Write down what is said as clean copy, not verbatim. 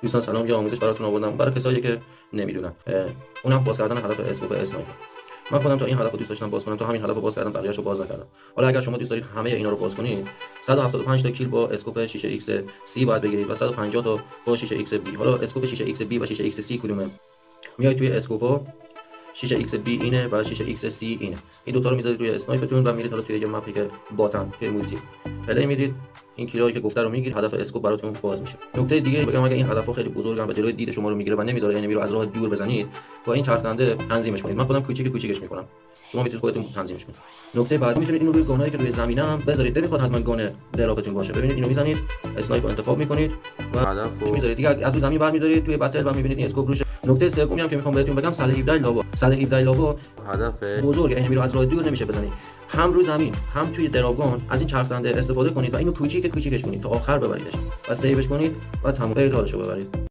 دوستان سلام، یه آموزش براتون آوردم برای کسایی که نمیدونن، اونم باز کردن هدف اسکوپ اسنایپر. من خودم تا این هدف رو دوست داشتم باز کنم، تا همین هدف رو باز کردم، بقیه‌اشو باز نکردم. حالا اگر شما دوست دارید همه اینا رو باز کنید، 175 تا کیل با اسکوپ 6 ایکس سی باید بگیرید و 150 تا با 6 ایکس بی. حالا اسکوپ 6 ایکس بی و 6 ایکس سی کدومه؟ میای توی اسکوپو 6 ایکس بی اینه و 6 ایکس سی اینه. این دو تا رو میذارید روی اسنایپرتون و میرید حالا توی یه مپی که باتن توی مولتی پلی میرید، این کیلایی که گفته رو میگیرید، هدف اسکوپ براتون باز میشه. نکته دیگه بگم، اگه این هدف‌ها خیلی بزرگن و جلوی دید شما رو میگیره و نمیذاره انمی رو از راه دور بزنید، با این چرخنده تنظیمش کنید. من خودم کوچیکش میکنم، شما میتونید خودتون تنظیمش کنید. نکته بعدی، میتونید اینو روی گانایی که روی زمینه هم بذارید، نمیخواد حتما گان دراپتون باشه. ببینید اینو میزنید، اسنایپر انتخاب میکنید و هدفو میذارید دیگه، از روی زمین برمی‌دارید توی بتل و میبینید این اسکوپ روشه. نکته سومی هم که میخوام بهتون بگم، سلاح 17 لاوا. سلاح 17 لاوا هدف بزرگ انمی رو از راه دور نمیشه بزنید، هم روی زمین هم توی دراگون از این چرخنده استفاده کنید و اینو کوچیکش کنید تا آخر ببریدش و سیوش کنید و تمام ایدالشو ببرید.